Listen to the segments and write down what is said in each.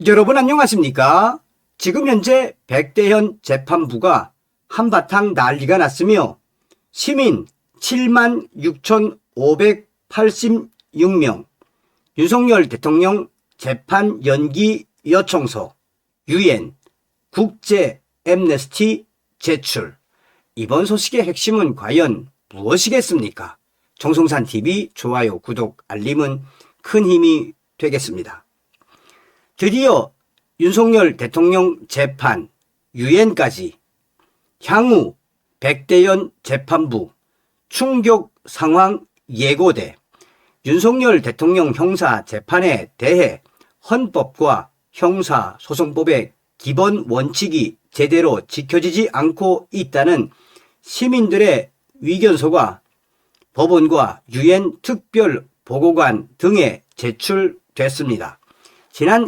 여러분 안녕하십니까? 지금 현재 백대현 재판부가 한바탕 난리가 났으며 시민 76,586명, 윤석열 대통령 재판 연기 요청서, 유엔, 국제 엠네스티 제출. 이번 소식의 핵심은 과연 무엇이겠습니까? 정성산TV 좋아요, 구독, 알림은 큰 힘이 되겠습니다. 드디어 윤석열 대통령 재판, 유엔까지 향후 백대현 재판부 충격 상황 예고돼 윤석열 대통령 형사 재판에 대해 헌법과 형사소송법의 기본 원칙이 제대로 지켜지지 않고 있다는 시민들의 의견서가 법원과 유엔 특별 보고관 등에 제출됐습니다. 지난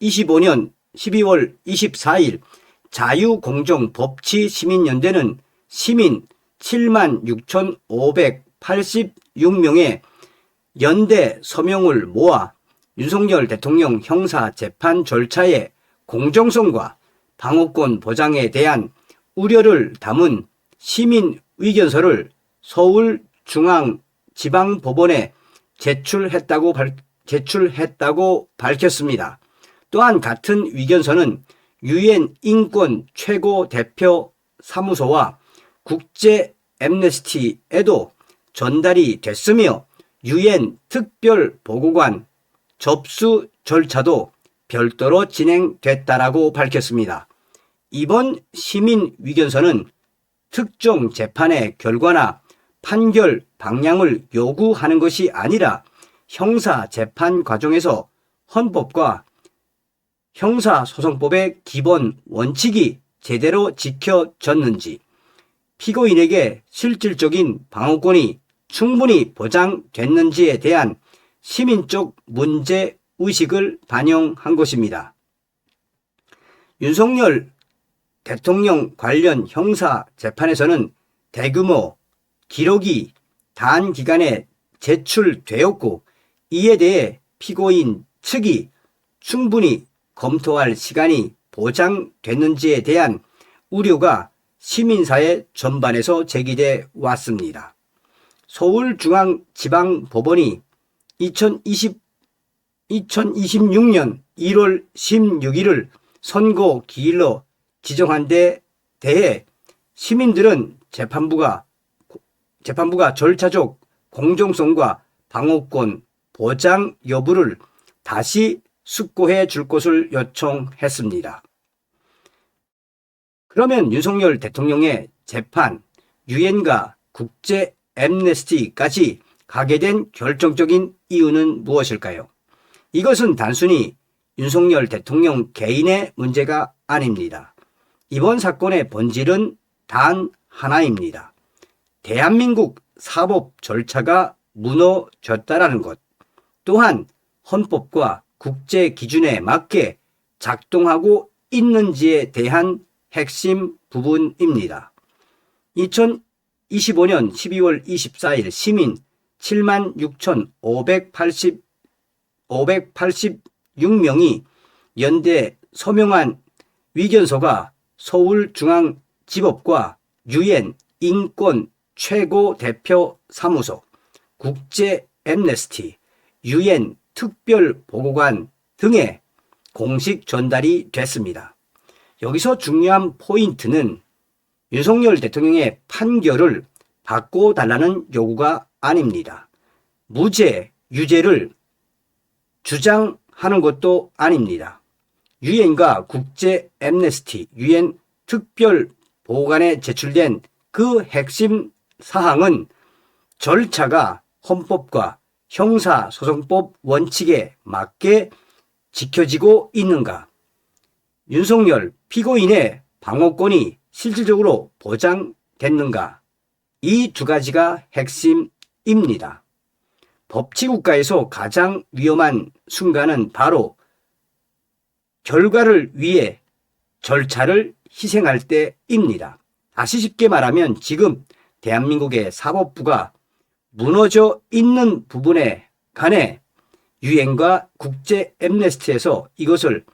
2025년 12월 24일 자유공정법치시민연대는 시민 76,586명의 연대 서명을 모아 윤석열 대통령 형사재판 절차의 공정성과 방어권 보장에 대한 우려를 담은 시민 의견서를 서울중앙지방법원에 제출했다고 밝혔습니다. 또한 같은 의견서는 유엔 인권 최고 대표 사무소와 국제 엠네스티에도 전달이 됐으며 유엔 특별 보고관 접수 절차도 별도로 진행됐다라고 밝혔습니다. 이번 시민 의견서는 특정 재판의 결과나 판결 방향을 요구하는 것이 아니라 형사 재판 과정에서 헌법과 형사소송법의 기본 원칙이 제대로 지켜졌는지, 피고인에게 실질적인 방어권이 충분히 보장됐는지에 대한 시민적 문제의식을 반영한 것입니다. 윤석열 대통령 관련 형사재판에서는 대규모 기록이 단기간에 제출되었고 이에 대해 피고인 측이 충분히 검토할 시간이 보장됐는지에 대한 우려가 시민사회 전반에서 제기돼 왔습니다. 서울중앙지방법원이 2026년 1월 16일을 선고 기일로 지정한 데 대해 시민들은 재판부가 절차적 공정성과 방어권 보장 여부를 다시 숙고해 줄 것을 요청했습니다. 그러면 윤석열 대통령의 재판, 유엔과 국제 엠네스티까지 가게 된 결정적인 이유는 무엇일까요? 이것은 단순히 윤석열 대통령 개인의 문제가 아닙니다. 이번 사건의 본질은 단 하나입니다. 대한민국 사법 절차가 무너졌다라는 것, 또한 헌법과 국제 기준에 맞게 작동하고 있는지에 대한 핵심 부분입니다. 2025년 12월 24일 시민 76,586명이 연대 서명한 의견서가 서울중앙지법과 유엔 인권 최고 대표 사무소, 국제 엠네스티, 유엔 특별 보고관 등에 공식 전달이 됐습니다. 여기서 중요한 포인트는 윤석열 대통령의 판결을 바꿔달라는 요구가 아닙니다. 무죄, 유죄를 주장하는 것도 아닙니다. 유엔과 국제 엠네스티, 유엔 특별 보고관에 제출된 그 핵심 사항은 절차가 헌법과 형사소송법 원칙에 맞게 지켜지고 있는가, 윤석열 피고인의 방어권이 실질적으로 보장됐는가, 이 두 가지가 핵심입니다. 법치국가에서 가장 위험한 순간은 바로 결과를 위해 절차를 희생할 때입니다. 다시 쉽게 말하면 지금 대한민국의 사법부가 무너져 있는 부분에 관해 유엔과 국제 엠네스티에서 이것을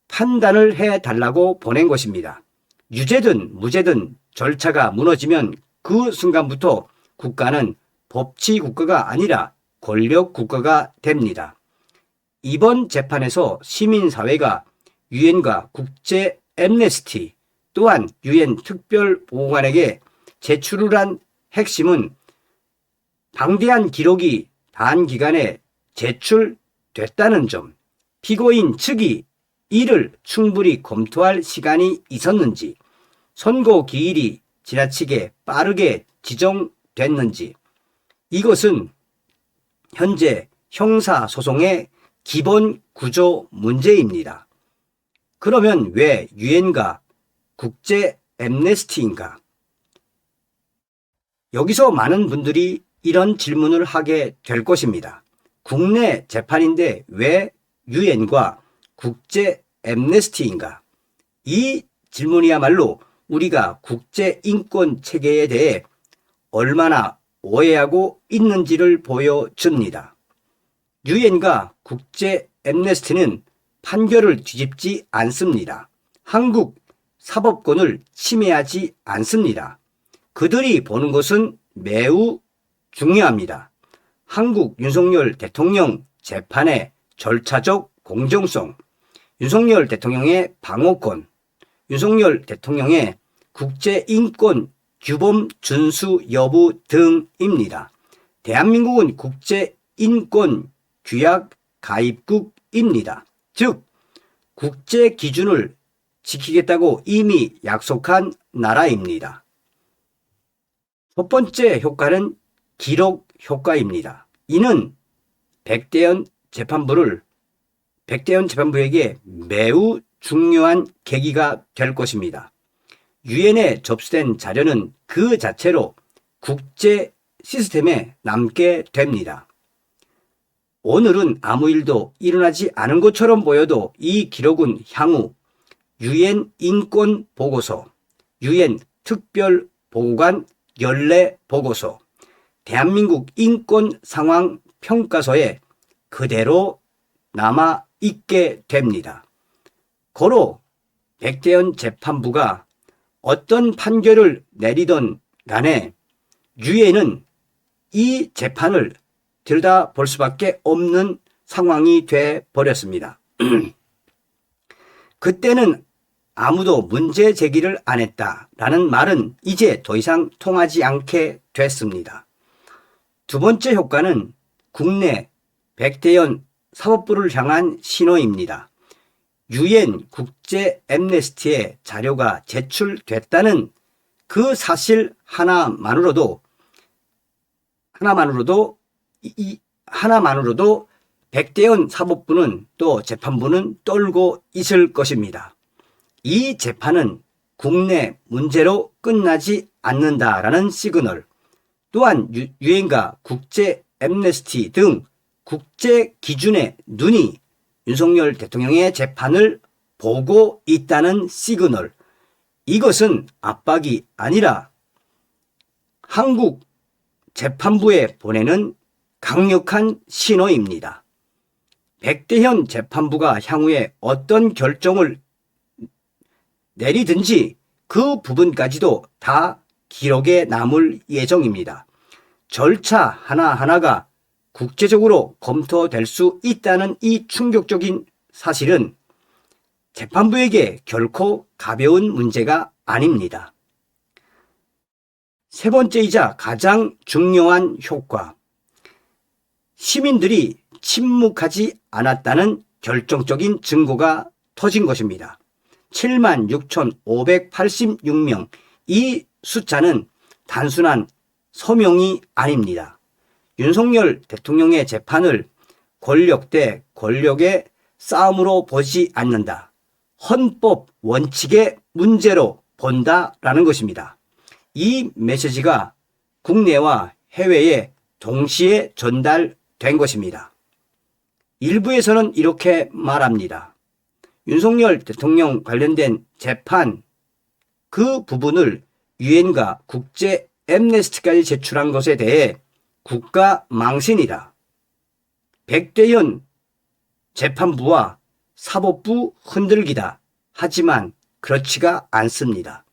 판단을 해달라고 보낸 것입니다. 유죄든 무죄든 절차가 무너지면 그 순간부터 국가는 법치 국가가 아니라 권력 국가가 됩니다. 이번 재판에서 시민사회가 유엔과 국제 엠네스티 또한 유엔 특별보고관에게 제출을 한 핵심은 방대한 기록이 단기간에 제출됐다는 점, 피고인 측이 이를 충분히 검토할 시간이 있었는지, 선고 기일이 지나치게 빠르게 지정됐는지, 이것은 현재 형사소송의 기본 구조 문제입니다. 그러면 왜 유엔과 국제 엠네스티인가? 여기서 많은 분들이 이런 질문을 하게 될 것입니다. 국내 재판인데 왜 유엔과 국제 엠네스티인가? 이 질문이야말로 우리가 국제 인권 체계에 대해 얼마나 오해하고 있는지를 보여줍니다. 유엔과 국제 엠네스티는 판결을 뒤집지 않습니다. 한국 사법권을 침해하지 않습니다. 그들이 보는 것은 매우 중요합니다. 한국 윤석열 대통령 재판의 절차적 공정성, 윤석열 대통령의 방어권, 윤석열 대통령의 국제인권 규범 준수 여부 등입니다. 대한민국은 국제인권 규약 가입국입니다. 즉, 국제 기준을 지키겠다고 이미 약속한 나라입니다. 첫 번째 효과는 기록 효과입니다. 이는 백대현 재판부에게 매우 중요한 계기가 될 것입니다. 유엔에 접수된 자료는 그 자체로 국제 시스템에 남게 됩니다. 오늘은 아무 일도 일어나지 않은 것처럼 보여도 이 기록은 향후 유엔 인권 보고서, 유엔 특별 보고관 연례 보고서, 대한민국 인권 상황 평가서에 그대로 남아 있게 됩니다. 고로 백대현 재판부가 어떤 판결을 내리던 간에 유엔은 이 재판을 들여다볼 수밖에 없는 상황이 돼 버렸습니다. 그때는 아무도 문제 제기를 안 했다라는 말은 이제 더 이상 통하지 않게 됐습니다. 두 번째 효과는 국내 백대현 사법부를 향한 신호입니다. 유엔 국제 엠네스티의 자료가 제출됐다는 그 사실 하나만으로도 백대현 사법부는 또 재판부는 떨고 있을 것입니다. 이 재판은 국내 문제로 끝나지 않는다라는 시그널, 또한 유엔과 국제 엠네스티 등 국제 기준의 눈이 윤석열 대통령의 재판을 보고 있다는 시그널, 이것은 압박이 아니라 한국 재판부에 보내는 강력한 신호입니다. 백대현 재판부가 향후에 어떤 결정을 내리든지 그 부분까지도 다 기록에 남을 예정입니다. 절차 하나하나가 국제적으로 검토될 수 있다는 이 충격적인 사실은 재판부에게 결코 가벼운 문제가 아닙니다. 세 번째이자 가장 중요한 효과, 시민들이 침묵하지 않았다는 결정적인 증거가 터진 것입니다. 76,586명, 이 숫자는 단순한 서명이 아닙니다. 윤석열 대통령의 재판을 권력 대 권력의 싸움으로 보지 않는다. 헌법 원칙의 문제로 본다라는 것입니다. 이 메시지가 국내와 해외에 동시에 전달된 것입니다. 일부에서는 이렇게 말합니다. 윤석열 대통령 관련된 재판 그 부분을 유엔과 국제 엠네스티까지 제출한 것에 대해 국가 망신이다. 백대현 재판부와 사법부 흔들기다. 하지만 그렇지가 않습니다.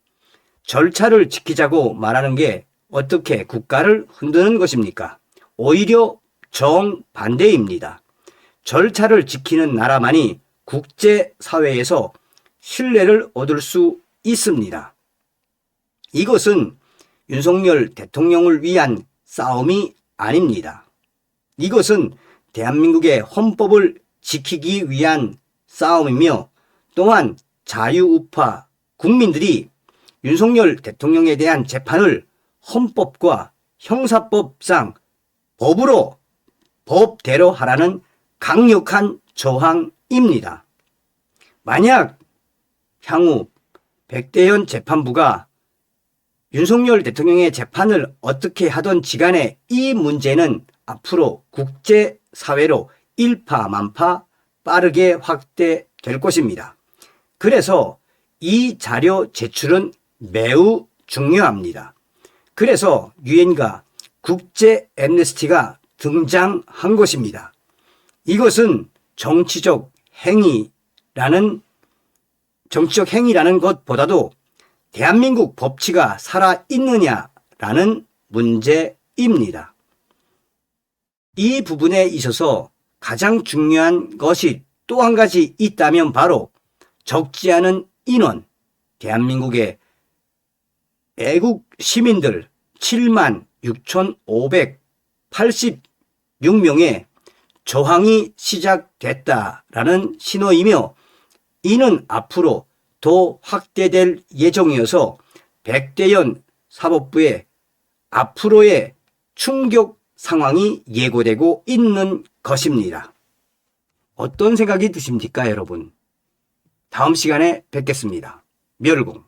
절차를 지키자고 말하는 게 어떻게 국가를 흔드는 것입니까? 오히려 정반대입니다. 절차를 지키는 나라만이 국제사회에서 신뢰를 얻을 수 있습니다. 이것은 윤석열 대통령을 위한 싸움이 아닙니다. 이것은 대한민국의 헌법을 지키기 위한 싸움이며 또한 자유우파 국민들이 윤석열 대통령에 대한 재판을 헌법과 형사법상 법대로 하라는 강력한 저항입니다. 만약 향후 백대현 재판부가 윤석열 대통령의 재판을 어떻게 하든지 간에 이 문제는 앞으로 국제사회로 일파만파 빠르게 확대될 것입니다. 그래서 이 자료 제출은 매우 중요합니다. 그래서 유엔과 국제 앰네스티가 등장한 것입니다. 이것은 정치적 행위라는 것보다도 대한민국 법치가 살아있느냐라는 문제입니다. 이 부분에 있어서 가장 중요한 것이 또 한 가지 있다면 바로 적지 않은 인원, 대한민국의 애국 시민들 76,586명의 저항이 시작됐다라는 신호이며 이는 앞으로 더 확대될 예정이어서 백대현 사법부의 앞으로의 충격 상황이 예고되고 있는 것입니다. 어떤 생각이 드십니까, 여러분? 다음 시간에 뵙겠습니다. 멸공.